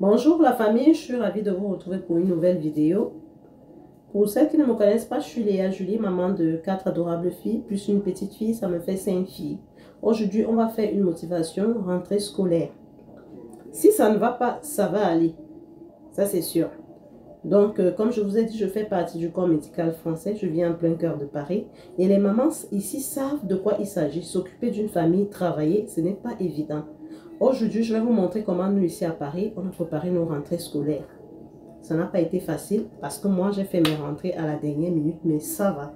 Bonjour la famille, je suis ravie de vous retrouver pour une nouvelle vidéo. Pour celles qui ne me connaissent pas, je suis Léa Julie, maman de 4 adorables filles, plus une petite fille, ça me fait 5 filles. Aujourd'hui, on va faire une motivation, rentrée scolaire. Si ça ne va pas, ça va aller, ça c'est sûr. Donc, comme je vous ai dit, je fais partie du corps médical français, je vis en plein cœur de Paris. Et les mamans ici savent de quoi il s'agit. S'occuper d'une famille, travailler, ce n'est pas évident. Aujourd'hui, je vais vous montrer comment nous ici à Paris, on a préparé nos rentrées scolaires. Ça n'a pas été facile parce que moi, j'ai fait mes rentrées à la dernière minute, mais ça va.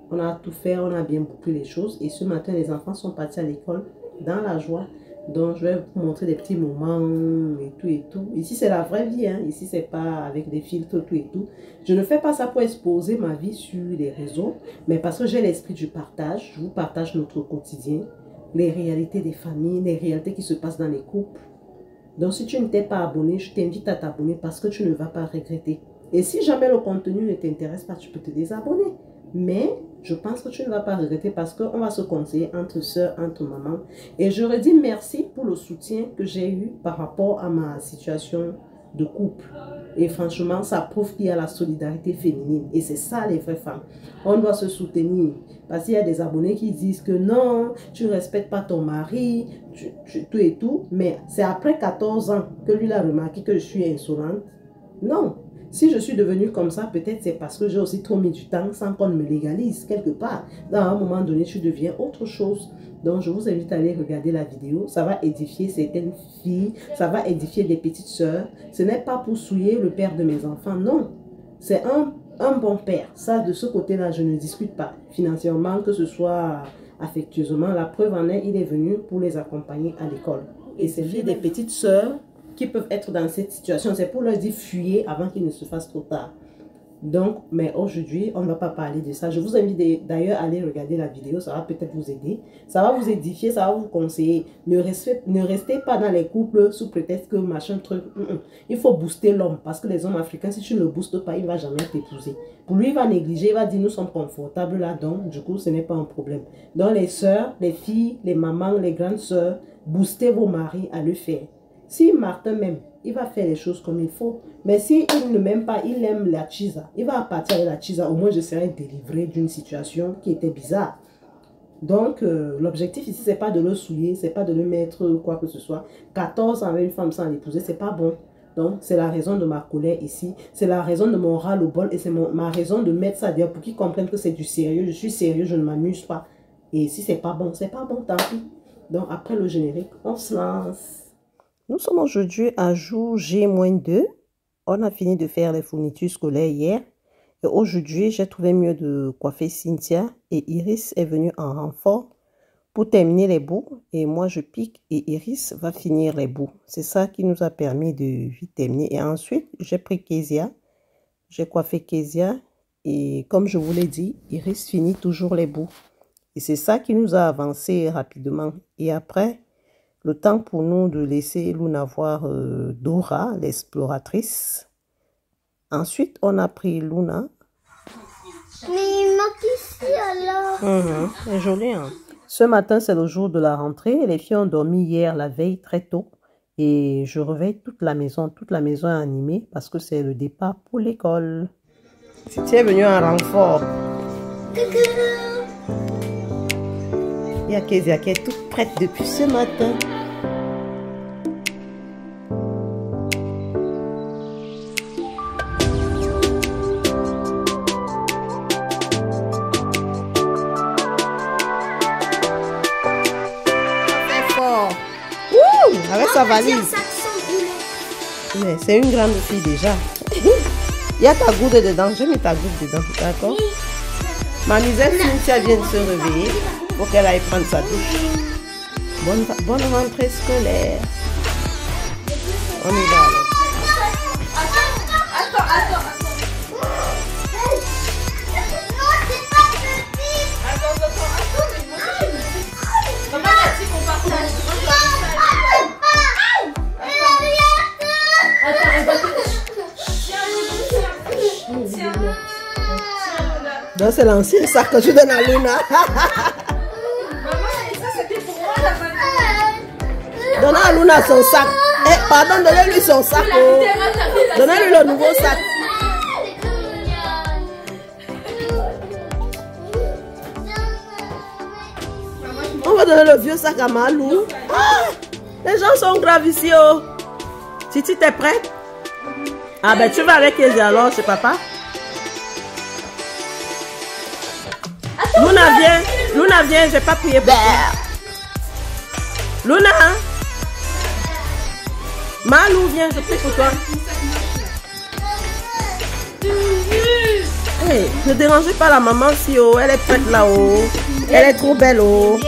On a tout fait, on a bien bouclé les choses. Et ce matin, les enfants sont partis à l'école dans la joie. Donc, je vais vous montrer des petits moments et tout et tout. Ici, c'est la vraie vie. Hein. Ici, c'est pas avec des filtres, tout et tout. Je ne fais pas ça pour exposer ma vie sur les réseaux, mais parce que j'ai l'esprit du partage. Je vous partage notre quotidien, les réalités des familles, les réalités qui se passent dans les couples. Donc, si tu ne t'es pas abonné, je t'invite à t'abonner parce que tu ne vas pas regretter. Et si jamais le contenu ne t'intéresse pas, tu peux te désabonner. Mais je pense que tu ne vas pas regretter parce qu'on va se conseiller entre soeurs, entre mamans. Et je redis merci pour le soutien que j'ai eu par rapport à ma situation de couple. Et franchement, ça prouve qu'il y a la solidarité féminine. Et c'est ça les vraies femmes. On doit se soutenir. Parce qu'il y a des abonnés qui disent que non, tu ne respectes pas ton mari, tout et tout. Mais c'est après 14 ans que lui a remarqué que je suis insolente. Non. Si je suis devenue comme ça, peut-être c'est parce que j'ai aussi trop mis du temps sans qu'on me légalise quelque part. Dans un moment donné, tu deviens autre chose. Donc, je vous invite à aller regarder la vidéo. Ça va édifier certaines filles. Ça va édifier des petites sœurs. Ce n'est pas pour souiller le père de mes enfants. Non. C'est un bon père. Ça, de ce côté-là, je ne discute pas. Financièrement, que ce soit affectueusement. La preuve en est, il est venu pour les accompagner à l'école. Et c'est des petites sœurs qui peuvent être dans cette situation. C'est pour leur dire fuyez avant qu'il ne se fasse trop tard. Donc, mais aujourd'hui, on ne va pas parler de ça. Je vous invite d'ailleurs à aller regarder la vidéo. Ça va peut-être vous aider. Ça va vous édifier, ça va vous conseiller. Ne restez pas dans les couples sous prétexte que machin truc. Il faut booster l'homme. Parce que les hommes africains, si tu ne le boostes pas, il ne va jamais t'épouser. Pour lui, il va négliger, il va dire nous sommes confortables là. Donc, du coup, ce n'est pas un problème. Donc, les sœurs, les filles, les mamans, les grandes sœurs, boostez vos maris à le faire. Si Martin m'aime, il va faire les choses comme il faut. Mais s'il ne m'aime pas, il aime la chisa. Il va partir avec la chisa. Au moins, je serai délivré d'une situation qui était bizarre. Donc, l'objectif ici, ce n'est pas de le souiller. Ce n'est pas de le mettre quoi que ce soit. 14 ans avec une femme sans l'épouser, ce n'est pas bon. Donc, c'est la raison de ma colère ici. C'est la raison de mon ras-le-bol. Et c'est ma raison de mettre ça à dire pour qu'ils comprennent que c'est du sérieux. Je suis sérieux, je ne m'amuse pas. Et si ce n'est pas bon, tant pis. Donc, après le générique, on se lance. Nous sommes aujourd'hui à jour J-2. On a fini de faire les fournitures scolaires hier. Et aujourd'hui, j'ai trouvé mieux de coiffer Cynthia. Et Iris est venue en renfort pour terminer les bouts. Et moi, je pique et Iris va finir les bouts. C'est ça qui nous a permis de vite terminer. Et ensuite, j'ai pris Kezia. J'ai coiffé Kezia. Et comme je vous l'ai dit, Iris finit toujours les bouts. Et c'est ça qui nous a avancé rapidement. Et après, le temps pour nous de laisser Luna voir Dora, l'exploratrice. Ensuite, on a pris Luna. Mais il manque ici alors. C'est joli, hein? Ce matin, c'est le jour de la rentrée. Les filles ont dormi hier, la veille, très tôt. Et je réveille toute la maison. Toute la maison est animée parce que c'est le départ pour l'école. Si tu es venu en renfort. Coucou. Il y a Kezia qui est toute prête depuis ce matin. Avec sa valise. Mais c'est une grande fille déjà. Il y a ta goutte dedans. J'ai mis ta goutte dedans. D'accord? Oui. Ma misère Cynthia vient de se réveiller pour qu'elle aille prendre sa douche. Bonne rentrée scolaire. On y va alors. Attends. Maman a dit qu'on partage. Donc c'est l'ancien sac que je donne à Luna. Maman, et ça c'était pour moi la valise. Donne à Luna son sac. Eh, pardon, donnez-lui son sac. Oh. Donnez-lui le nouveau sac. On va donner le vieux sac à Malou. Ah, les gens sont graves ici. Oh. Titi, t'es prête? Ah ben tu vas avec Kezia alors chez papa. Luna viens, je vais pas prier pour toi. Luna, hein? Malou, viens, je prie pour toi. Hey, ne dérangez pas la maman si oh, elle est prête là-haut. Elle est trop belle oh.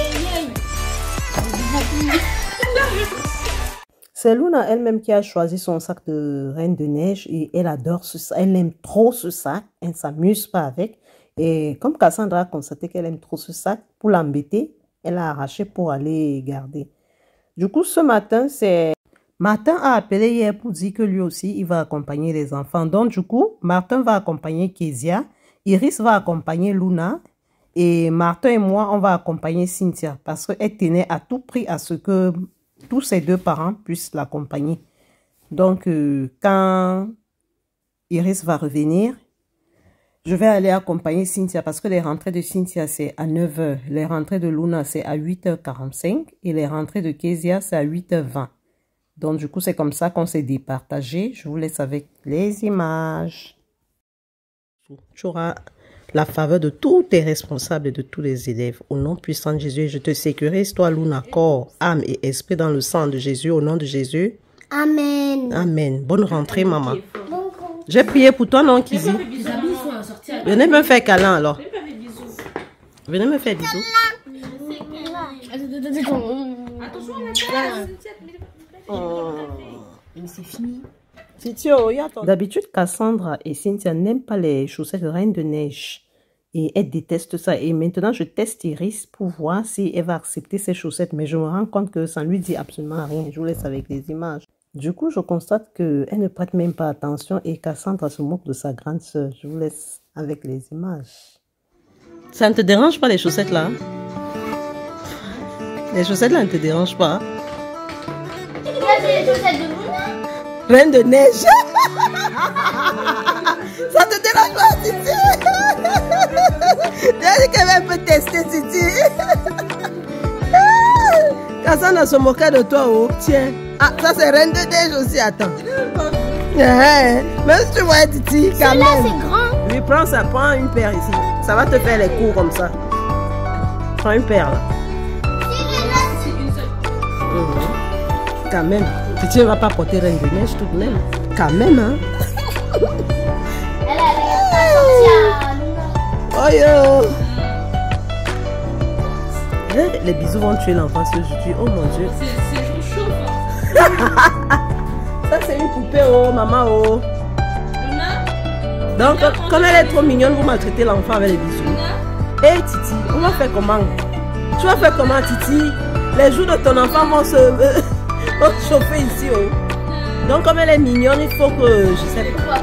C'est Luna elle-même qui a choisi son sac de Reine de Neige et elle adore ce sac. Elle aime trop ce sac. Elle ne s'amuse pas avec. Et comme Cassandra a constaté qu'elle aime trop ce sac, pour l'embêter, elle a arraché pour aller garder. Du coup, ce matin, Martin a appelé hier pour dire que lui aussi, il va accompagner les enfants. Donc, du coup, Martin va accompagner Kezia. Iris va accompagner Luna. Et Martin et moi, on va accompagner Cynthia. Parce qu'elle tenait à tout prix à ce que tous ses deux parents puissent l'accompagner. Donc, quand Iris va revenir, je vais aller accompagner Cynthia parce que les rentrées de Cynthia, c'est à 9 h. Les rentrées de Luna, c'est à 8 h 45. Et les rentrées de Kezia, c'est à 8 h 20. Donc, du coup, c'est comme ça qu'on s'est départagé. Je vous laisse avec les images. Tu auras la faveur de tous tes responsables et de tous les élèves. Au nom puissant de Jésus, je te sécurise, toi, Luna, corps, âme et esprit dans le sang de Jésus. Au nom de Jésus. Amen. Amen. Bonne rentrée, maman. J'ai prié pour toi, non, Kizi? Venez me faire câlin, alors. Venez me faire bisous. Attention à la Mais c'est fini. D'habitude, Cassandra et Cynthia n'aiment pas les chaussettes Reine de Neige. Et elle déteste ça. Et maintenant, je teste Iris pour voir si elle va accepter ces chaussettes. Mais je me rends compte que ça ne lui dit absolument rien. Je vous laisse avec les images. Du coup, je constate qu'elle ne prête même pas attention et Cassandra se moque de sa grande sœur. Je vous laisse avec les images. Ça ne te dérange pas les chaussettes là? Les chaussettes là ne te dérangent pas? Les chaussettes de Luna. Reine de Neige. Ça te dérange pas, Titi? J'ai dit qu'elle va un peu tester, Titi. Cassandra se moquait de toi, oh. Tiens. Ah, ça c'est Reine de Neige aussi, attends. Même si tu vois, Titi, quand même. Celui-là, c'est grand. Oui, prends ça, prends une paire ici. Ça va te faire les cours comme ça. Prends une paire là. C'est une seule. Quand même. Titi ne va pas porter Reine de Neige tout de même. Quand même, hein. Elle a sorti à Luna. Oh yo. Les bisous vont tuer l'enfance aujourd'hui. Oh mon Dieu. C'est trop chaud. Ça c'est une poupée, oh maman, oh. Luna. Donc, comme elle est trop mignonne, vous maltraitez l'enfant avec les bisous. Luna. Hé Titi, on va faire comment? Tu vas faire comment, Titi? Les joues de ton enfant vont se vont chauffer ici, oh. Donc, comme elle est mignonne, il faut que je sais pas.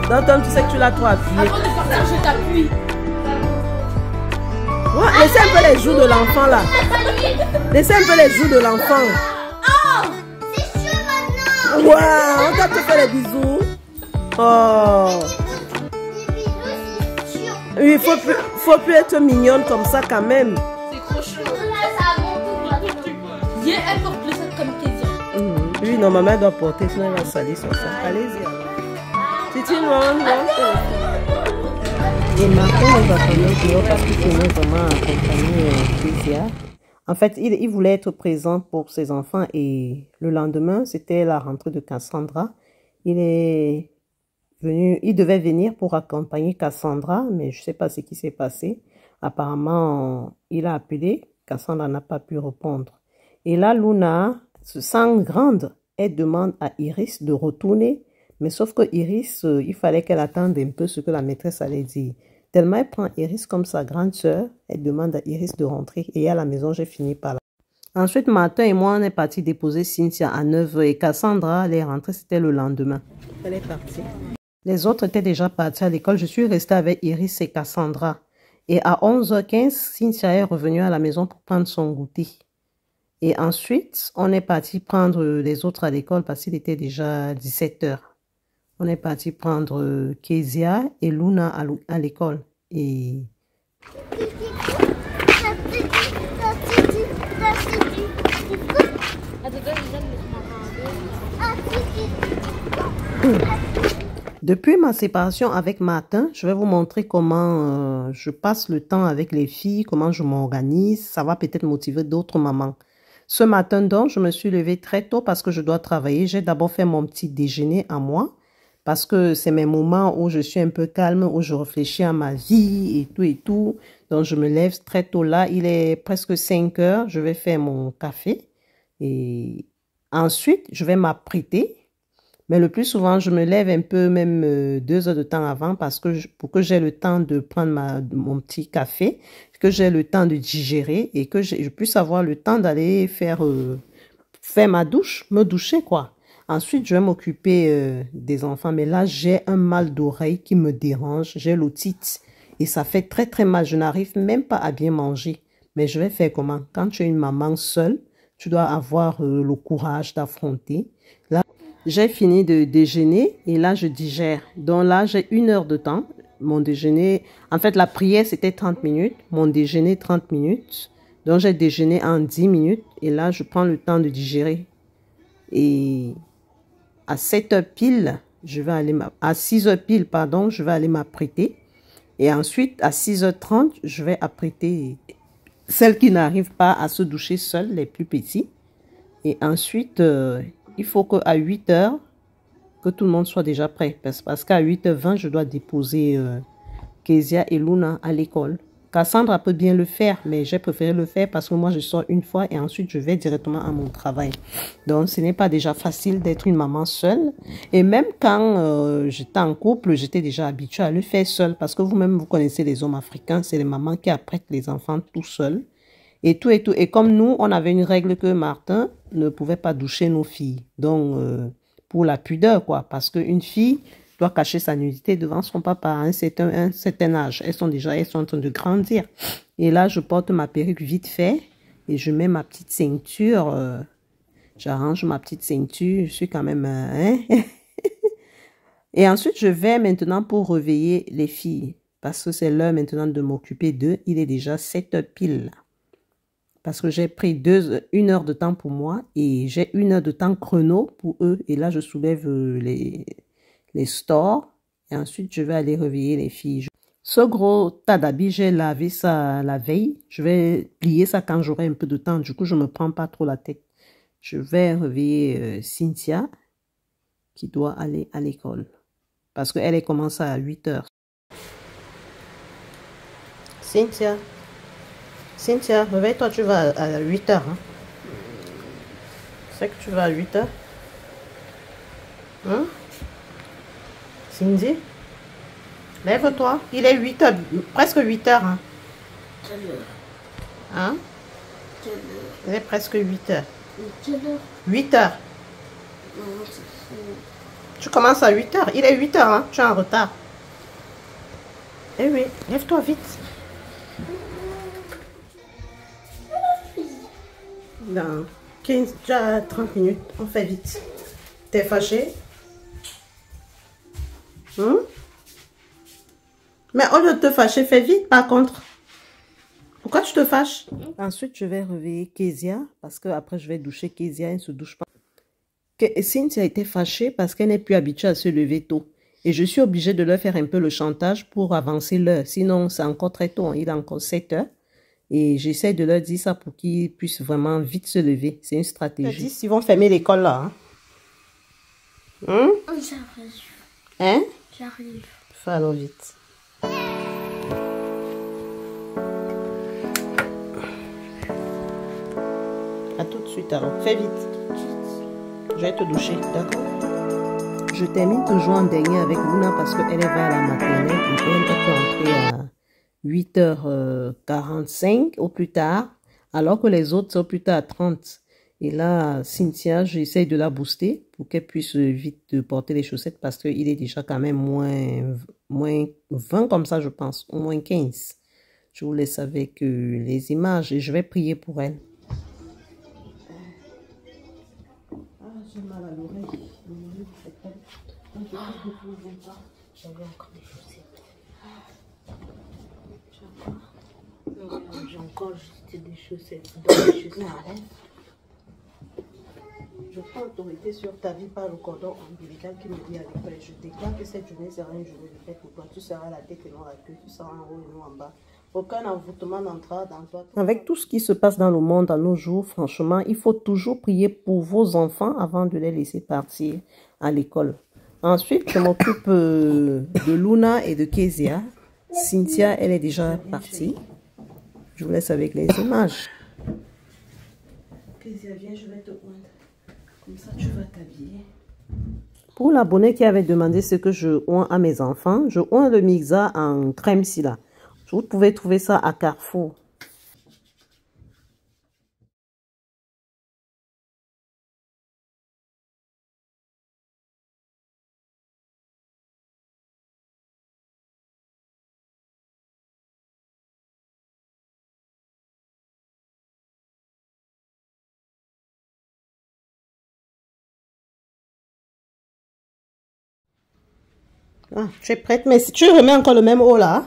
Donc, Tom, tu sais que tu l'as trop appuyé. Avant de partir, je t'appuie. Ouais, laissez un peu les joues de l'enfant là. Laissez un peu les joues de l'enfant. Oh, c'est chaud maintenant. Waouh, on t'a fait les bisous. Oh. Les bisous, c'est chaud. Oui, faut plus être mignonne comme ça quand même. C'est trop chaud. Là, ça a mon tour. Viens, elle porte le sac comme Kezia. Oui, non, maman doit porter, sinon elle va salir son sac. Allez-y alors. Titi, non. Et Martin va venir dehors parce qu'il tenait vraiment à accompagner Kezia. En fait, il voulait être présent pour ses enfants et le lendemain, c'était la rentrée de Cassandra. Il devait venir pour accompagner Cassandra, mais je ne sais pas ce qui s'est passé. Apparemment, il a appelé, Cassandra n'a pas pu répondre. Et là, Luna se sent grande. Elle demande à Iris de retourner, mais sauf que Iris, il fallait qu'elle attende un peu ce que la maîtresse allait dire. Tellement elle prend Iris comme sa grande sœur, elle demande à Iris de rentrer et à la maison, j'ai fini par là. Ensuite, Martin et moi, on est partis déposer Cynthia à 9 h et Cassandra, elle est rentrée, c'était le lendemain. Elle est partie. Les autres étaient déjà partis à l'école. Je suis restée avec Iris et Cassandra. Et à 11 h 15, Cynthia est revenue à la maison pour prendre son goûter. Et ensuite, on est parti prendre les autres à l'école parce qu'il était déjà 17 heures. On est parti prendre Kezia et Luna à l'école. Et depuis ma séparation avec Martin, je vais vous montrer comment je passe le temps avec les filles, comment je m'organise. Ça va peut-être motiver d'autres mamans. Ce matin donc, je me suis levée très tôt parce que je dois travailler. J'ai d'abord fait mon petit déjeuner à moi parce que c'est mes moments où je suis un peu calme, où je réfléchis à ma vie et tout et tout. Donc, je me lève très tôt là. Il est presque 5 heures. Je vais faire mon café et ensuite, je vais m'apprêter. Mais le plus souvent, je me lève un peu, même 2 heures de temps avant, parce que pour que j'ai le temps de prendre mon petit café, que j'ai le temps de digérer et que je puisse avoir le temps d'aller faire ma douche, me doucher, quoi. Ensuite, je vais m'occuper des enfants. Mais là, j'ai un mal d'oreille qui me dérange. J'ai l'otite et ça fait très, très mal. Je n'arrive même pas à bien manger. Mais je vais faire comment? Quand tu es une maman seule, tu dois avoir le courage d'affronter. Là, j'ai fini de déjeuner et là, je digère. Donc là, j'ai 1 heure de temps. Mon déjeuner, en fait, la prière, c'était 30 minutes. Mon déjeuner, 30 minutes. Donc, j'ai déjeuné en 10 minutes. Et là, je prends le temps de digérer. Et à 7 heures pile, à 6 heures pile, pardon, je vais aller m'apprêter. Et ensuite, à 6h30, je vais apprêter celles qui n'arrivent pas à se doucher seules, les plus petits. Et ensuite, il faut qu'à 8 heures, que tout le monde soit déjà prêt. Parce qu'à 8h20, je dois déposer Kezia et Luna à l'école. Cassandra peut bien le faire, mais j'ai préféré le faire parce que moi, je sors une fois et ensuite, je vais directement à mon travail. Donc, ce n'est pas déjà facile d'être une maman seule. Et même quand j'étais en couple, j'étais déjà habituée à le faire seule parce que vous-même, vous connaissez les hommes africains, c'est les mamans qui apprêtent les enfants tout seuls. Et tout et tout. Et comme nous, on avait une règle que Martin ne pouvait pas doucher nos filles. Donc, pour la pudeur, quoi. Parce qu'une fille doit cacher sa nudité devant son papa à un certain âge. Elles sont en train de grandir. Et là, je porte ma perruque vite fait et je mets ma petite ceinture. J'arrange ma petite ceinture. Je suis quand même... Et ensuite, je vais maintenant pour réveiller les filles. Parce que c'est l'heure maintenant de m'occuper d'eux. Il est déjà 7 heures pile. Parce que j'ai pris 1 heure de temps pour moi et j'ai 1 heure de temps chrono pour eux. Et là, je soulève les stores et ensuite, je vais aller réveiller les filles. Ce gros tas d'habits, j'ai lavé ça la veille. Je vais plier ça quand j'aurai un peu de temps. Du coup, je ne me prends pas trop la tête. Je vais réveiller Cynthia qui doit aller à l'école parce qu'elle commence à 8 heures. Cynthia, réveille-toi, tu vas à 8 heures. Hein? C'est que tu vas à 8 heures? Hein? Cindy? Lève-toi. Il est 8 heures, presque 8 heures. Hein? Quelle heure? Hein? Quelle heure? Il est presque 8 heures. Quelle heure? 8 heures. Non, c'est fou. Tu commences à 8 heures. Il est 8 heures, hein? Tu es en retard. Eh oui, lève-toi vite. Dans 15, déjà 30 minutes, on fait vite. T'es fâché? Mais au lieu de te fâcher, fais vite par contre. Pourquoi tu te fâches? Ensuite, je vais réveiller Kezia parce que après je vais doucher Kezia, elle ne se douche pas. Cynthia a été fâchée parce qu'elle n'est plus habituée à se lever tôt. Et je suis obligée de leur faire un peu le chantage pour avancer l'heure. Sinon, c'est encore très tôt, hein. Il est encore 7 heures. Et j'essaie de leur dire ça pour qu'ils puissent vraiment vite se lever. C'est une stratégie. Ils vont fermer l'école là. Hein? J'arrive. Hein? J'arrive. Fais alors vite. À tout de suite alors. Fais vite. Je vais te doucher, d'accord? Je termine toujours en dernier avec Luna parce qu'elle va à la maternelle et elle peut entrer à 8h45 au plus tard, alors que les autres sont plus tard à 30. Et là, Cynthia, j'essaye de la booster pour qu'elle puisse vite porter les chaussettes parce qu'il est déjà quand même moins 20 comme ça, je pense, au moins 15. Je vous laisse avec les images et je vais prier pour elle. j'ai mal à l'oreille. J'avais encore des chaussettes. J'ai encore juste des chaussettes. Donc, les chaussettes enlèvent. Je prends autorité sur ta vie par le cordon ombilical qui me dit à l'école. Je déclare que cette journée sera une journée de fête pour toi. Tu seras la tête et non la queue. Tu seras en haut et non en bas. Aucun envoûtement n'entrera dans toi. Avec tout ce qui se passe dans le monde à nos jours, franchement, il faut toujours prier pour vos enfants avant de les laisser partir à l'école. Ensuite, je m'occupe de Luna et de Kezia. Cynthia, elle est déjà partie. Je vous laisse avec les images. Kezia, viens, je vais te oindre. Comme ça, tu vas t'habiller. Pour l'abonné qui avait demandé ce que je oins à mes enfants, je oins le Mixa en crème Silla. Vous pouvez trouver ça à Carrefour. Ah, tu es prête, mais si tu remets encore le même haut là.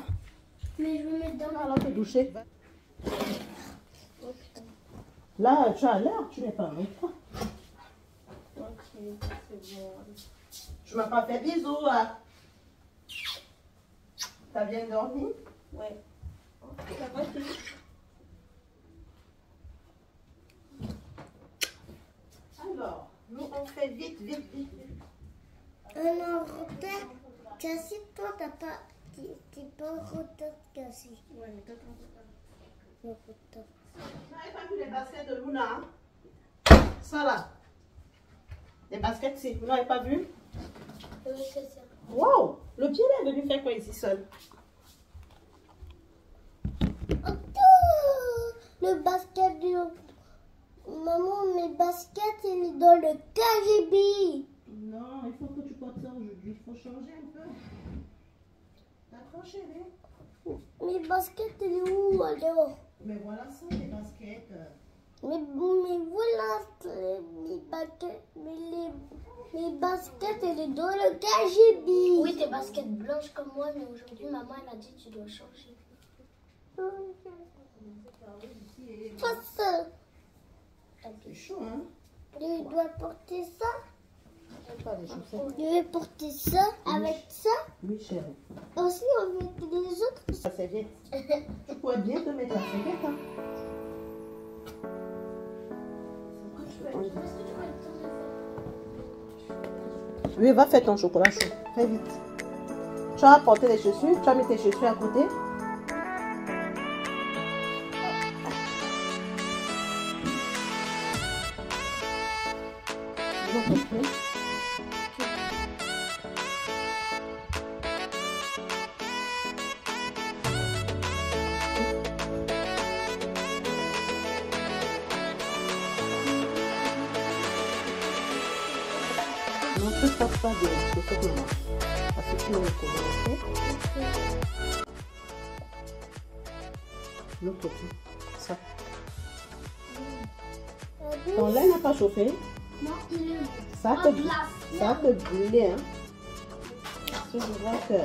Mais je vais mettre dans Alors, te doucher. Là, tu as l'air, tu n'es pas avec toi. Ok, c'est bon. Tu m'as pas fait bisous là. T'as bien dormi? Ouais. Ça va, Alors, nous on fait vite, vite, vite, vite. Un retard. Cassie, toi, t'as pas. T'es pas en retard, Cassie. Ouais, mais toi, En retard. Vous n'avez pas vu les baskets de Luna? Hein? Ça là. Les baskets, si. Vous n'avez pas vu? Oui, c'est ça. Wow! Le pied là est venu faire quoi ici seul? Le basket de... Maman, mes baskets, il est dans le KGB. Non, il faut que tu portes ça aujourd'hui. Il faut changer un peu. D'accord, chérie? Mes baskets, il est où alors? Mais voilà ça, les baskets. Mais voilà, mes baskets, mes baskets, elle est dans le KGB. Oui, tes baskets blanches comme moi, mais aujourd'hui, maman, elle a dit que tu dois changer. Pas ça. C'est chaud, hein? Je dois porter ça. Pas les chaussettes. Je vais porter ça avec ça. Oui, chérie. Aussi, avec les autres. La serviette. Tu pourrais bien te mettre la serviette, hein? Oui, va faire ton chocolat chaud. Fais vite. Tu as apporté les chaussures. Tu as mis tes chaussures à côté. Non, je ne passe pas de chaussettes maman. Parce que tu me le connais, ok? L'autre côté. Ça. Ton lait n'a pas chauffé. Non, il est Ça te brûler, hein? Parce que je vois que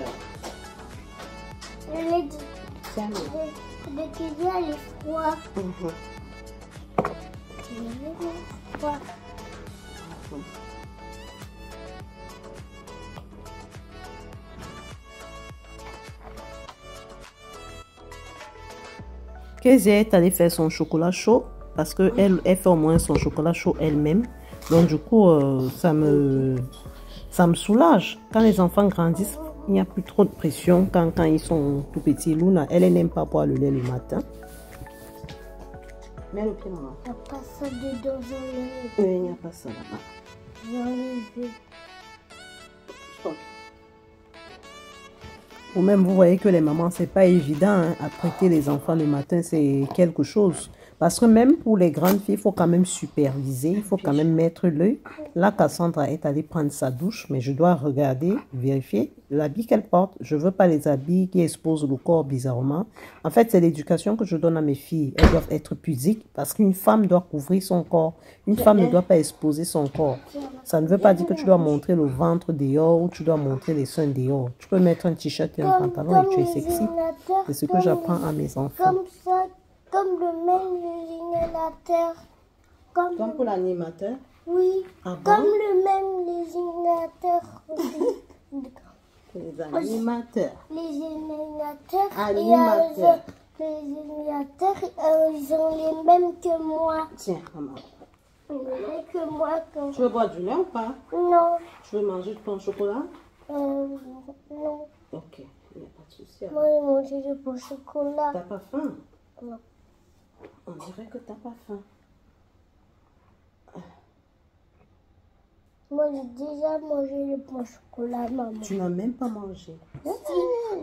le lait c'est un de Kézia, il est froid. Mhm. Il est froid. Kezia est allée faire son chocolat chaud parce qu'elle fait au moins son chocolat chaud elle-même. Donc du coup, ça me soulage. Quand les enfants grandissent, il n'y a plus trop de pression quand ils sont tout petits. Luna, elle n'aime pas boire le lait le matin. Mets le pied, maman. Il n'y a pas ça dedans, j'enlève. Il n'y a pas ça là-bas. J'enlève. Stop. Ou même, vous voyez que les mamans, c'est pas évident hein, à prêter les enfants le matin, c'est quelque chose. Parce que même pour les grandes filles, il faut quand même superviser, il faut quand même mettre l'œil. Là, Cassandra est allée prendre sa douche, mais je dois regarder, vérifier l'habit qu'elle porte. Je ne veux pas les habits qui exposent le corps bizarrement. En fait, c'est l'éducation que je donne à mes filles. Elles doivent être pudiques parce qu'une femme doit couvrir son corps. Une femme ne doit pas exposer son corps. Ça ne veut pas dire que tu dois montrer le ventre dehors ou tu dois montrer les seins dehors. Tu peux mettre un t-shirt et un pantalon et tu es sexy. C'est ce que j'apprends à mes enfants. Comme ça, comme le même désignateur. Comme pour l'animateur? Oui, Ah bon? comme le même désignateur. Les animateurs. Les animateurs. Animateurs. Les animateurs, ils ont les mêmes que moi. Tiens, maman. Les mêmes que moi. Quand... Tu veux boire du lait ou pas? Non. Tu veux manger de ton chocolat? Non. Ok, il n'y a pas de souci. Moi, j'ai mangé du bon chocolat. T'as pas faim? Non. On dirait que t'as pas faim. Moi, j'ai déjà mangé le bon chocolat, maman. Tu n'as même pas mangé. Si,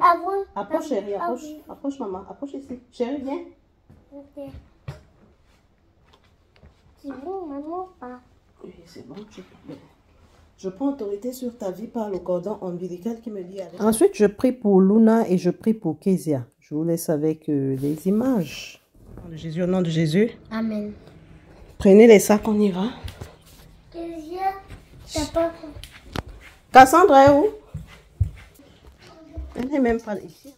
avant. Approche, chérie, approche. Approche, maman. Approche ici. Chérie, viens. Ok. C'est bon, maman, pas. Oui, c'est bon. Je prends autorité sur ta vie par le cordon ombilical qui me lie avec. Ensuite, je prie pour Luna et je prie pour Kezia. Je vous laisse avec les images. Au nom de Jésus, au nom de Jésus. Amen. Prenez les sacs, on y va. Kezia, t'as pas faim? Cassandra est où? Elle n'est même pas ici.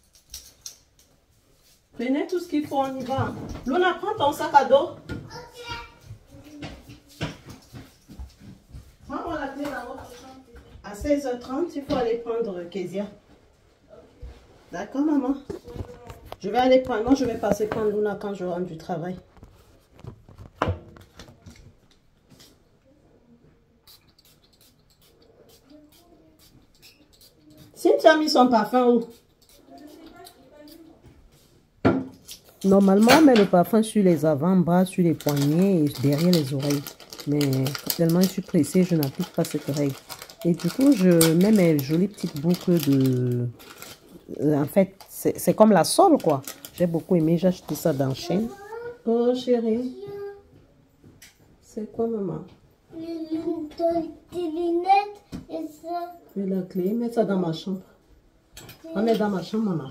Prenez tout ce qu'il faut, on y va. Luna, prends ton sac à dos. Prends la clé dans votre chambre. À 16h30, il faut aller prendre Kezia. D'accord, maman? Je vais aller prendre. Moi, je vais passer prendre Luna quand je rentre du travail. Cynthia a mis son parfum où? Normalement, on met le parfum sur les avant-bras, sur les poignets et derrière les oreilles. Mais tellement je suis pressée, je n'applique pas cette règle. Et du coup, je mets mes jolies petites boucles de... En fait, c'est comme la sole, quoi. J'ai beaucoup aimé, j'ai acheté ça dans Shein. Oh, chérie. C'est quoi, maman? Tes lunettes et ça. Et la clé, mets ça dans ma chambre. On est dans ma chambre, maman.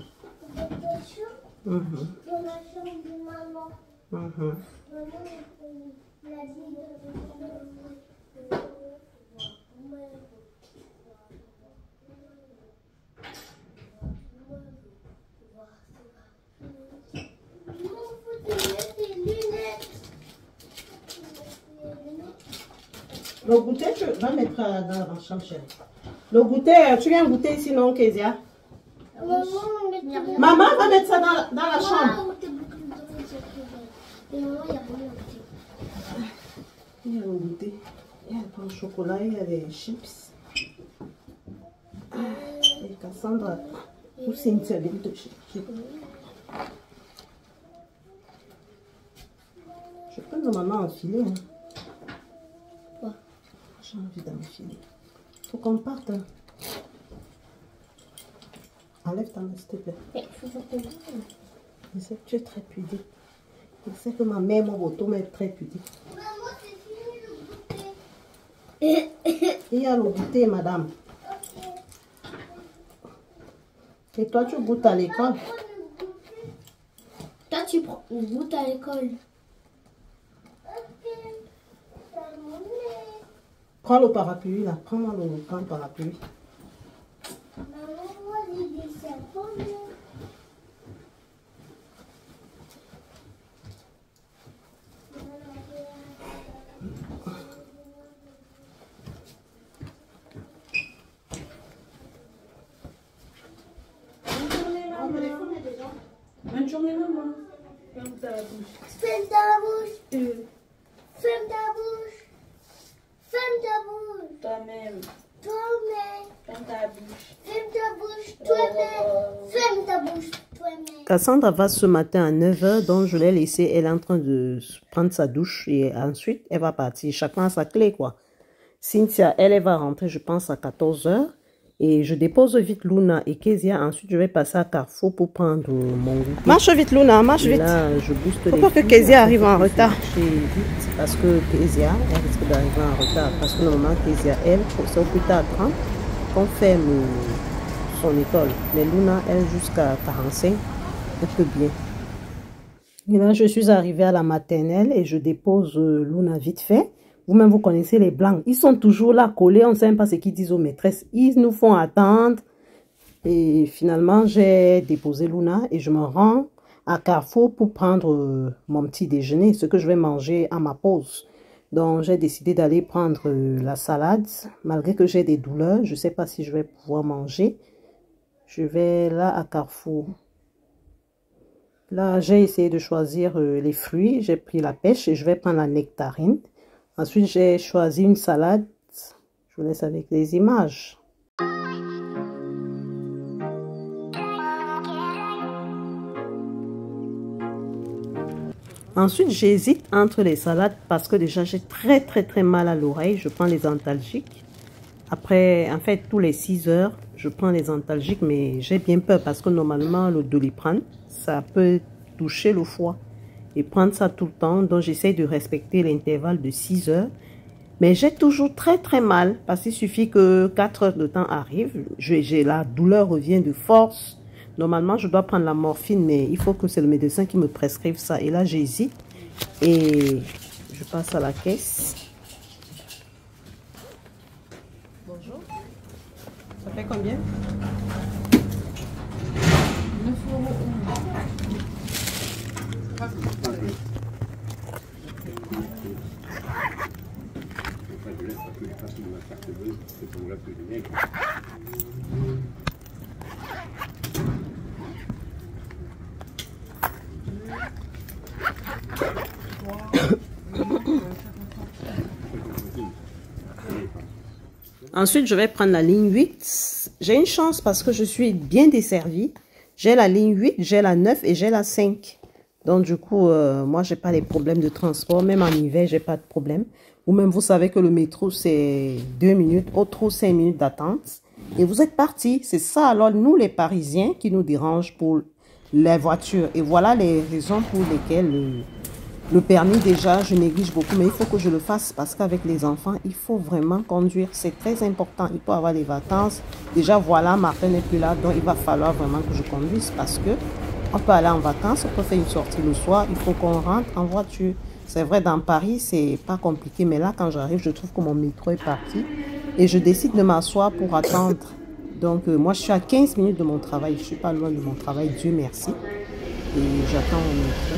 Dans ta chambre? Dans la chambre de maman. Maman, elle a dit Le goûter, tu vas mettre dans la chambre, chérie. Le goûter, tu viens goûter ici, non, Kezia? Maman va mettre ça dans la chambre. Il y a le goûter. Il y a le pain au chocolat, il y a les chips. Et Cassandra, ou Cynthia vient de chercher. Je peux normalement enfiler. Hein. J'ai envie d'enfiler. Faut qu'on parte. Hein. Enlève ta main, s'il te plaît. Je sais que tu es très pudique. Je sais que ma mère, mon retour, est très pudique. Maman, c'est fini le goûter. Il y a le goûter, madame. Et toi, tu goûtes à l'école? Toi, tu goûtes à l'école. Prends le parapluie, là. Prends-moi le grand parapluie. Maman, moi, j'ai des serpents. Bonne journée, maman. Ferme ta bouche. Ferme ta bouche. Ferme ta bouche. Ferme ta bouche. Toi-même. Toi-même. Ferme ta bouche. Ferme ta bouche. Toi-même. Ferme ta bouche. Toi-même. Cassandra va ce matin à 9h, donc je l'ai laissée. Elle est en train de prendre sa douche et ensuite, elle va partir. Chacun a sa clé, quoi. Cynthia, elle va rentrer, je pense, à 14h. Et je dépose vite Luna et Kezia. Ensuite, je vais passer à Carrefour pour prendre mon goûter. Marche vite, Luna, marche vite. Là, je booste les Pourquoi que Kezia arrive en retard? Vite parce que Kezia, elle risque d'arriver en retard. Parce que normalement, Kezia, elle, c'est au plus tard 30 qu'on ferme son école. Mais Luna, elle, jusqu'à 45, elle peut bien. Et là, je suis arrivée à la maternelle et je dépose Luna vite fait. Vous-même, vous connaissez les blancs. Ils sont toujours là, collés. On ne sait même pas ce qu'ils disent aux maîtresses. Ils nous font attendre. Et finalement, j'ai déposé Luna et je me rends à Carrefour pour prendre mon petit déjeuner, ce que je vais manger à ma pause. Donc, j'ai décidé d'aller prendre la salade. Malgré que j'ai des douleurs, je ne sais pas si je vais pouvoir manger. Je vais là à Carrefour. Là, j'ai essayé de choisir les fruits. J'ai pris la pêche et je vais prendre la nectarine. Ensuite, j'ai choisi une salade. Je vous laisse avec les images. Ensuite, j'hésite entre les salades parce que déjà, j'ai très mal à l'oreille. Je prends les antalgiques. Après, en fait, tous les 6 heures, je prends les antalgiques, mais j'ai bien peur parce que normalement, le Doliprane, ça peut toucher le foie. Et prendre ça tout le temps, donc j'essaie de respecter l'intervalle de 6 heures. Mais j'ai toujours très mal, parce qu'il suffit que 4 heures de temps arrivent, la douleur revient de force. Normalement, je dois prendre la morphine, mais il faut que c'est le médecin qui me prescrive ça. Et là, j'hésite et je passe à la caisse. Bonjour. Ça fait combien? 9 €. Ensuite, je vais prendre la ligne 8. J'ai une chance parce que je suis bien desservie. J'ai la ligne 8, j'ai la 9 et j'ai la 5. Donc, du coup, moi, j'ai pas les problèmes de transport. Même en hiver, j'ai pas de problème. Ou même, vous savez que le métro, c'est 2 minutes. Au trop, 5 minutes d'attente. Et vous êtes partis. C'est ça, alors, nous, les Parisiens, qui nous dérangent pour les voitures. Et voilà les raisons pour lesquelles le permis, déjà, je néglige beaucoup. Mais il faut que je le fasse parce qu'avec les enfants, il faut vraiment conduire. C'est très important. Il faut avoir les vacances. Déjà, voilà, Martin n'est plus là. Donc, il va falloir vraiment que je conduise parce que on peut aller en vacances, on peut faire une sortie le soir. Il faut qu'on rentre en voiture. C'est vrai, dans Paris, c'est pas compliqué. Mais là, quand j'arrive, je trouve que mon métro est parti. Et je décide de m'asseoir pour attendre. Donc, moi, je suis à 15 minutes de mon travail. Je ne suis pas loin de mon travail, Dieu merci. Et j'attends mon métro.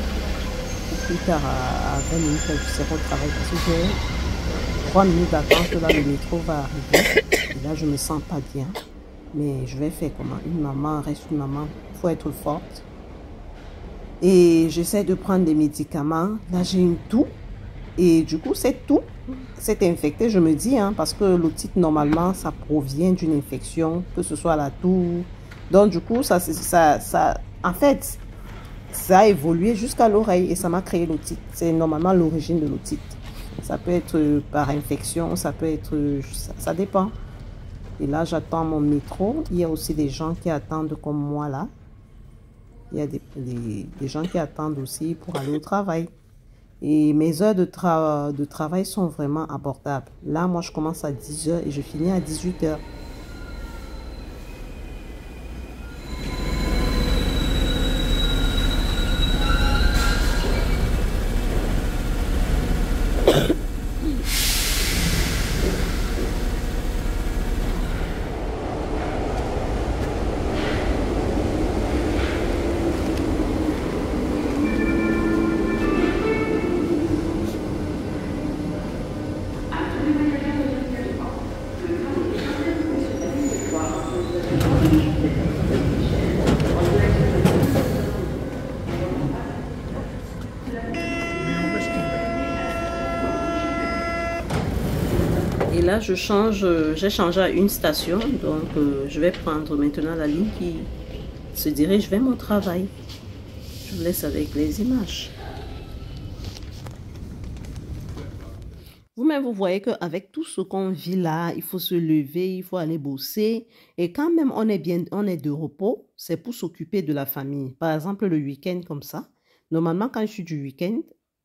Plus tard, à 20 minutes, je serai au travail. Parce que j'ai 3 minutes d'attente. Là, le métro va arriver. Et là, je me sens pas bien. Mais je vais faire comment? Une maman reste une maman. Il faut être forte. Et j'essaie de prendre des médicaments. Là, j'ai une toux. Et du coup, cette toux, c'est infecté, je me dis, hein, parce que l'otite, normalement, ça provient d'une infection, que ce soit la toux. Donc, du coup, en fait, ça a évolué jusqu'à l'oreille et ça m'a créé l'otite. C'est normalement l'origine de l'otite. Ça peut être par infection, ça peut être... ça dépend. Et là, j'attends mon métro. Il y a aussi des gens qui attendent comme moi, là. Il y a des gens qui attendent aussi pour aller au travail. Et mes heures de travail sont vraiment abordables. Là, moi, je commence à 10 h et je finis à 18 h. Et là, j'ai changé à une station, donc je vais prendre maintenant la ligne qui se dirige vers mon travail. Je vous laisse avec les images. Vous-même vous-même, vous voyez qu'avec tout ce qu'on vit là, il faut se lever, il faut aller bosser. Et quand même, on est de repos, c'est pour s'occuper de la famille. Par exemple, le week-end comme ça. Normalement, quand je suis du week-end,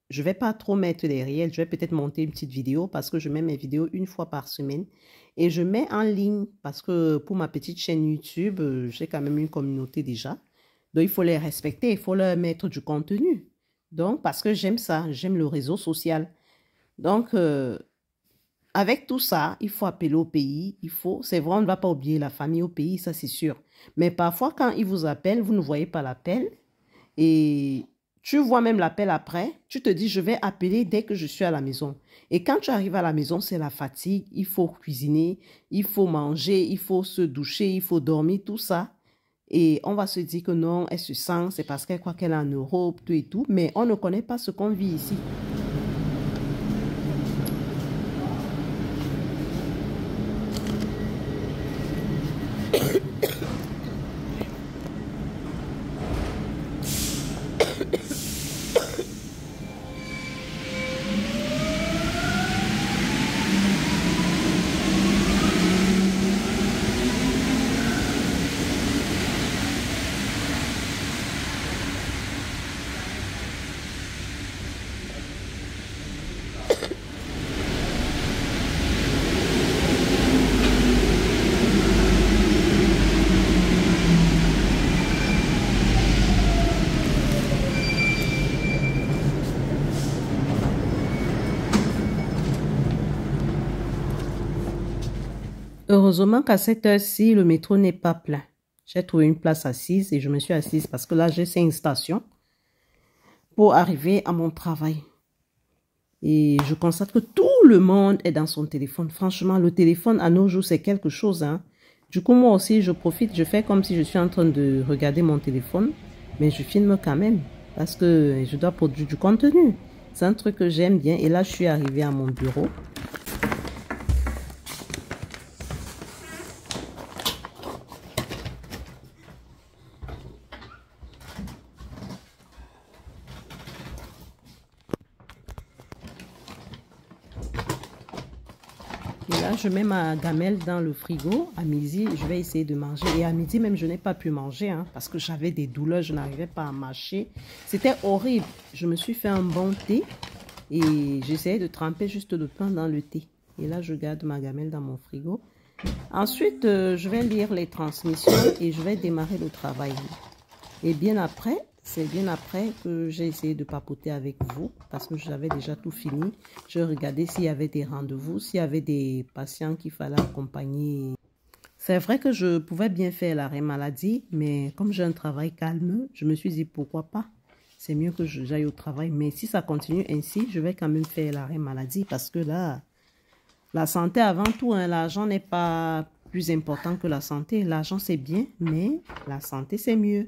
je ne vais pas trop mettre les réels. Je vais peut-être monter une petite vidéo parce que je mets mes vidéos une fois par semaine. Et je mets en ligne parce que pour ma petite chaîne YouTube, j'ai quand même une communauté déjà. Donc, il faut les respecter, il faut leur mettre du contenu. Donc, parce que j'aime ça, j'aime le réseau social. Donc, avec tout ça, il faut appeler au pays. C'est vrai, on ne va pas oublier la famille au pays, ça c'est sûr. Mais parfois, quand ils vous appellent, vous ne voyez pas l'appel. Et tu vois même l'appel après. Tu te dis, je vais appeler dès que je suis à la maison. Et quand tu arrives à la maison, c'est la fatigue. Il faut cuisiner, il faut manger, il faut se doucher, il faut dormir, tout ça. Et on va se dire que non, elle se sent, c'est parce qu'elle croit qu'elle est en Europe, tout et tout. Mais on ne connaît pas ce qu'on vit ici. Heureusement qu'à cette heure-ci, le métro n'est pas plein. J'ai trouvé une place assise et je me suis assise parce que là, j'ai 5 stations pour arriver à mon travail. Et je constate que tout le monde est dans son téléphone. Franchement, le téléphone à nos jours, c'est quelque chose, hein. Du coup, moi aussi, je profite, je fais comme si je suis en train de regarder mon téléphone, mais je filme quand même parce que je dois produire du contenu. C'est un truc que j'aime bien. Et là, je suis arrivée à mon bureau. Et là, je mets ma gamelle dans le frigo. À midi, je vais essayer de manger. Et à midi, même, je n'ai pas pu manger hein, parce que j'avais des douleurs. Je n'arrivais pas à mâcher. C'était horrible. Je me suis fait un bon thé et j'essayais de tremper juste le pain dans le thé. Et là, je garde ma gamelle dans mon frigo. Ensuite, je vais lire les transmissions et je vais démarrer le travail. Et bien après, c'est bien après que j'ai essayé de papoter avec vous parce que j'avais déjà tout fini. Je regardais s'il y avait des rendez-vous, s'il y avait des patients qu'il fallait accompagner. C'est vrai que je pouvais bien faire l'arrêt maladie, mais comme j'ai un travail calme, je me suis dit pourquoi pas. C'est mieux que j'aille au travail. Mais si ça continue ainsi, je vais quand même faire l'arrêt maladie parce que là, la santé avant tout, hein, l'argent n'est pas plus important que la santé. L'argent c'est bien, mais la santé c'est mieux.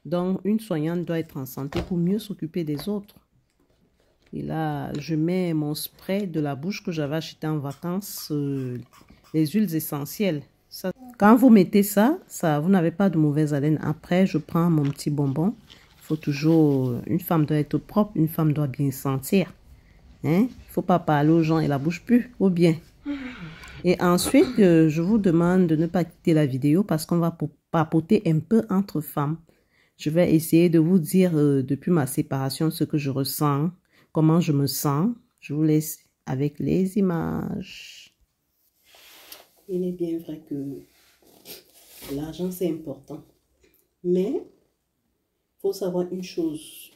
Donc, une soignante doit être en santé pour mieux s'occuper des autres. Et là, je mets mon spray de la bouche que j'avais acheté en vacances, les huiles essentielles. Ça, quand vous mettez ça, vous n'avez pas de mauvaise haleine. Après, je prends mon petit bonbon. Il faut toujours, une femme doit être propre, une femme doit bien sentir. Hein? Il ne faut pas parler aux gens et la bouche pue, ou bien. Et ensuite, je vous demande de ne pas quitter la vidéo parce qu'on va papoter un peu entre femmes. Je vais essayer de vous dire depuis ma séparation ce que je ressens, comment je me sens. Je vous laisse avec les images. Il est bien vrai que l'argent c'est important. Mais il faut savoir une chose.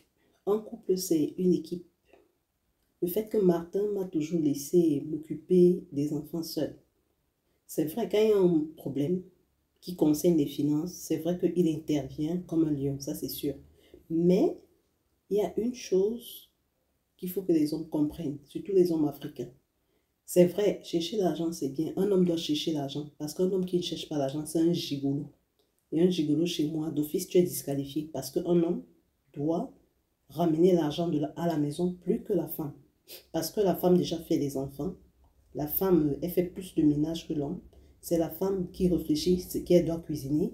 Un couple c'est une équipe. Le fait que Martin m'a toujours laissé m'occuper des enfants seuls. C'est vrai qu'il y a un problème qui concerne les finances, c'est vrai qu'il intervient comme un lion, ça c'est sûr. Mais il y a une chose qu'il faut que les hommes comprennent, surtout les hommes africains. C'est vrai, chercher l'argent c'est bien, un homme doit chercher l'argent, parce qu'un homme qui ne cherche pas l'argent, c'est un gigolo. Et un gigolo chez moi, d'office tu es disqualifié, parce qu'un homme doit ramener l'argent à la maison plus que la femme. Parce que la femme déjà fait des enfants, la femme elle fait plus de ménage que l'homme. C'est la femme qui réfléchit ce qu'elle doit cuisiner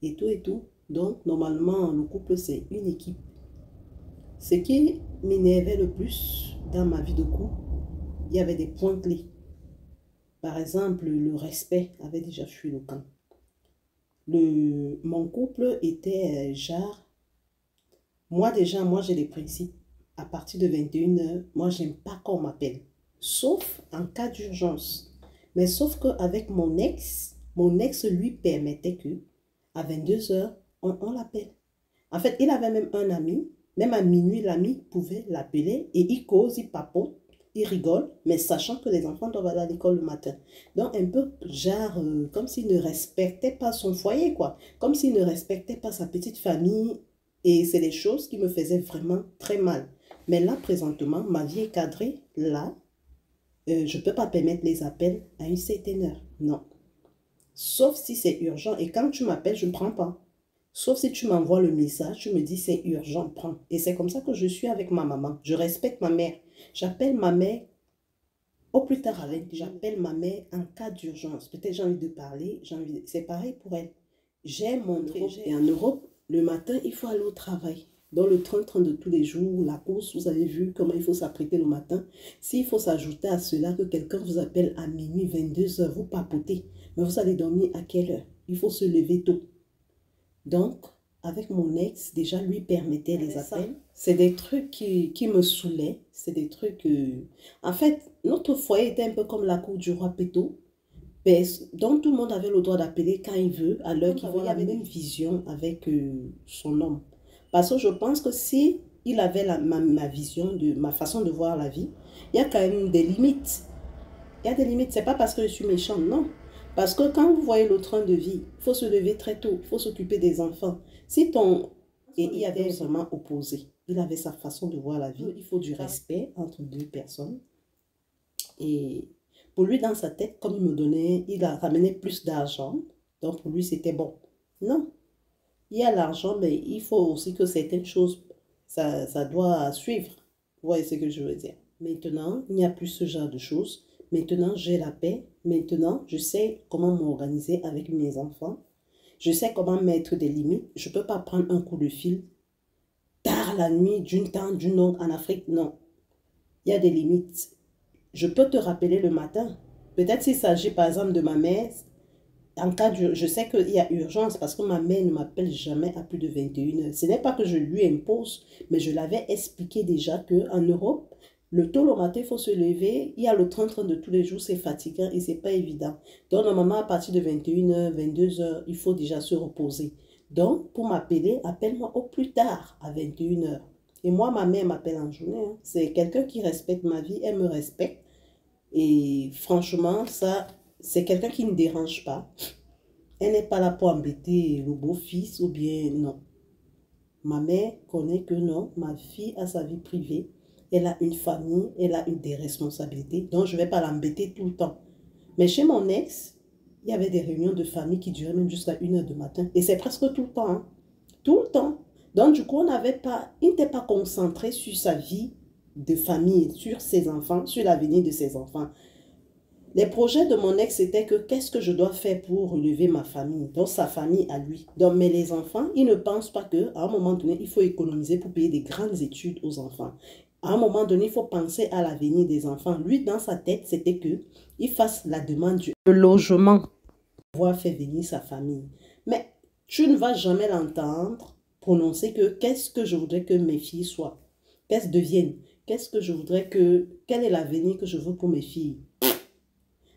et tout et tout. Donc, normalement, le couple, c'est une équipe. Ce qui m'énervait le plus dans ma vie de couple, il y avait des points clés. Par exemple, le respect avait déjà fui le camp. Mon couple était genre... Moi déjà, moi j'ai des principes. À partir de 21h, moi j'aime pas qu'on m'appelle. Sauf en cas d'urgence. Mais sauf qu'avec mon ex lui permettait que à 22h, on l'appelle. En fait, il avait même un ami. Même à minuit, l'ami pouvait l'appeler et il cause, il papote, il rigole, mais sachant que les enfants doivent aller à l'école le matin. Donc un peu genre comme s'il ne respectait pas son foyer, quoi. Comme s'il ne respectait pas sa petite famille. Et c'est des choses qui me faisaient vraiment très mal. Mais là, présentement, ma vie est cadrée. Là, je ne peux pas permettre les appels à une certaine heure. Non. Sauf si c'est urgent. Et quand tu m'appelles, je ne prends pas. Sauf si tu m'envoies le message, tu me dis c'est urgent, prends. Et c'est comme ça que je suis avec ma maman. Je respecte ma mère. J'appelle ma mère au plus tard à l'aide. J'appelle ma mère en cas d'urgence. Peut-être j'ai envie de parler. C'est pareil pour elle. J'ai montré. Et en Europe, le matin, il faut aller au travail. Dans le train-train de tous les jours, la course, vous avez vu comment il faut s'apprêter le matin. S'il faut s'ajouter à cela que quelqu'un vous appelle à minuit, 22h, vous papotez. Mais vous allez dormir à quelle heure? Il faut se lever tôt. Donc, avec mon ex, déjà, lui permettait les appels. C'est des trucs qui me saoulaient. C'est des trucs... En fait, notre foyer était un peu comme la cour du roi Péto. Donc, tout le monde avait le droit d'appeler quand il veut, à l'heure qu'il veut. Il avait la même vision avec son homme. Parce que je pense que si il avait ma vision, ma façon de voir la vie, il y a quand même des limites. Il y a des limites. C'est pas parce que je suis méchante, non. Parce que quand vous voyez le train de vie, il faut se lever très tôt, il faut s'occuper des enfants. Et il y avait vraiment opposé. Il avait sa façon de voir la vie. Il faut du respect entre deux personnes. Et pour lui, dans sa tête, comme il a ramené plus d'argent. Donc pour lui, c'était bon. Non. Il y a l'argent, mais il faut aussi que certaines choses, ça doit suivre. Vous voyez ce que je veux dire. Maintenant, il n'y a plus ce genre de choses. Maintenant, j'ai la paix. Maintenant, je sais comment m'organiser avec mes enfants. Je sais comment mettre des limites. Je ne peux pas prendre un coup de fil tard la nuit, d'une tante, d'une oncle en Afrique. Non. Il y a des limites. Je peux te rappeler le matin. Peut-être s'il s'agit par exemple de ma mère. En cas de... Je sais qu'il y a urgence parce que ma mère ne m'appelle jamais à plus de 21h. Ce n'est pas que je lui impose, mais je l'avais expliqué déjà qu'en Europe, le tôt le matin, il faut se lever. Il y a le train-train de tous les jours, c'est fatigant et c'est pas évident. Donc, normalement, à partir de 21h, 22h, il faut déjà se reposer. Donc, pour m'appeler, appelle-moi au plus tard à 21h. Et moi, ma mère m'appelle en journée. Hein. C'est quelqu'un qui respecte ma vie, elle me respecte. Et franchement, ça, c'est quelqu'un qui ne dérange pas. Elle n'est pas là pour embêter le beau-fils ou bien non. Ma mère connaît que non, ma fille a sa vie privée. Elle a une famille, elle a des responsabilités. Donc, je ne vais pas l'embêter tout le temps. Mais chez mon ex, il y avait des réunions de famille qui duraient même jusqu'à 1h du matin. Et c'est presque tout le temps. Hein. Tout le temps. Donc, du coup, il n'était pas concentré sur sa vie de famille, sur ses enfants, sur l'avenir de ses enfants. Les projets de mon ex, c'était que qu'est-ce que je dois faire pour relever ma famille, donc sa famille à lui. Donc, mais les enfants, ils ne pensent pas qu'à un moment donné, il faut économiser pour payer des grandes études aux enfants. À un moment donné, il faut penser à l'avenir des enfants. Lui, dans sa tête, c'était qu'il fasse la demande du logement pour pouvoir faire venir sa famille. Mais tu ne vas jamais l'entendre prononcer que qu'est-ce que je voudrais que mes filles soient, qu'elles deviennent, qu'est-ce que je voudrais quel est l'avenir que je veux pour mes filles.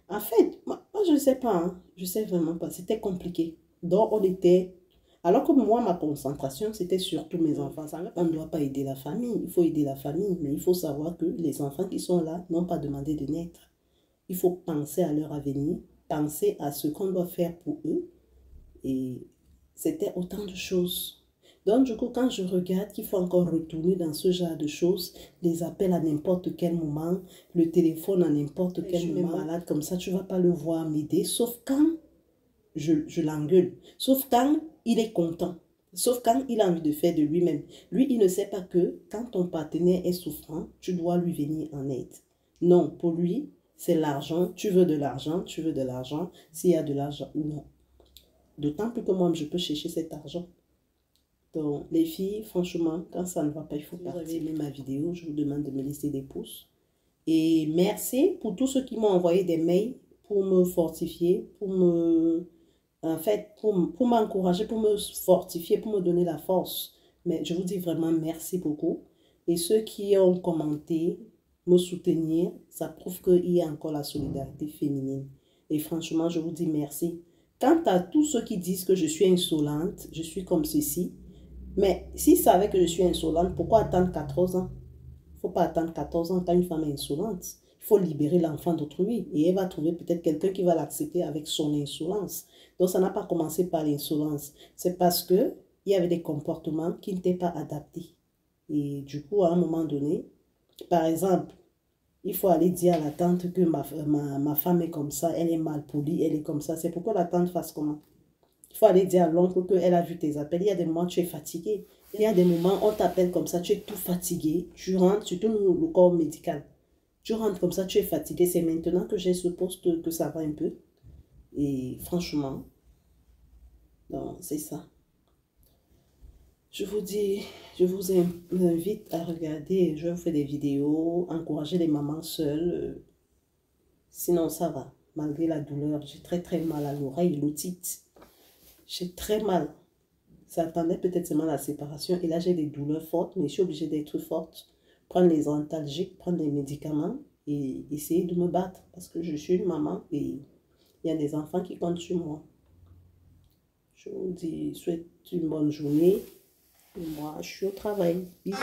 En fait, moi je ne sais pas, hein. Je ne sais vraiment pas, c'était compliqué. Donc alors que moi, ma concentration, c'était surtout mes enfants. On ne doit pas aider la famille, il faut aider la famille, mais il faut savoir que les enfants qui sont là n'ont pas demandé de naître. Il faut penser à leur avenir, penser à ce qu'on doit faire pour eux. Et c'était autant de choses. Donc, du coup, quand je regarde qu'il faut encore retourner dans ce genre de choses, les appels à n'importe quel moment, le téléphone à n'importe quel moment, je suis malade comme ça, tu ne vas pas le voir m'aider, sauf quand je l'engueule, sauf quand il est content, sauf quand il a envie de faire de lui-même. Lui, il ne sait pas que quand ton partenaire est souffrant, tu dois lui venir en aide. Non, pour lui, c'est l'argent, tu veux de l'argent, s'il y a de l'argent, non. D'autant plus que moi, je peux chercher cet argent. Donc, les filles, franchement, quand ça ne va pas, il faut partir. Si vous avez aimé ma vidéo, je vous demande de me laisser des pouces. Et merci pour tous ceux qui m'ont envoyé des mails pour me fortifier, en fait, pour m'encourager, pour me fortifier, pour me donner la force. Mais je vous dis vraiment merci beaucoup. Et ceux qui ont commenté, me soutenir, ça prouve qu'il y a encore la solidarité féminine. Et franchement, je vous dis merci. Quant à tous ceux qui disent que je suis insolente, je suis comme ceci. Mais s'ils savaient que je suis insolente, pourquoi attendre 14 ans? Il ne faut pas attendre 14 ans quand une femme est insolente. Il faut libérer l'enfant d'autrui. Et elle va trouver peut-être quelqu'un qui va l'accepter avec son insolence. Donc, ça n'a pas commencé par l'insolence. C'est parce qu'il y avait des comportements qui n'étaient pas adaptés. Et du coup, à un moment donné, par exemple, il faut aller dire à la tante que ma femme est comme ça, elle est mal polie, elle est comme ça. C'est pourquoi la tante fasse comment? Il faut aller dire à l'oncle qu'elle a vu tes appels. Il y a des moments où tu es fatigué. Il y a des moments où on t'appelle comme ça, tu es tout fatigué. Tu rentres, surtout le corps médical. Tu rentres comme ça, tu es fatigué. C'est maintenant que j'ai ce poste que ça va un peu. Et franchement, c'est ça. Je vous dis, je vous invite à regarder, je vous fais des vidéos, encourager les mamans seules. Sinon, ça va. Malgré la douleur, j'ai très mal à l'oreille, l'otite. J'ai très mal. Ça attendait peut-être seulement la séparation. Et là, j'ai des douleurs fortes, mais je suis obligée d'être forte. Prendre les antalgiques, prendre les médicaments et essayer de me battre. Parce que je suis une maman et il y a des enfants qui comptent sur moi. Je vous dis, souhaite une bonne journée. Et moi, je suis au travail. Bisous.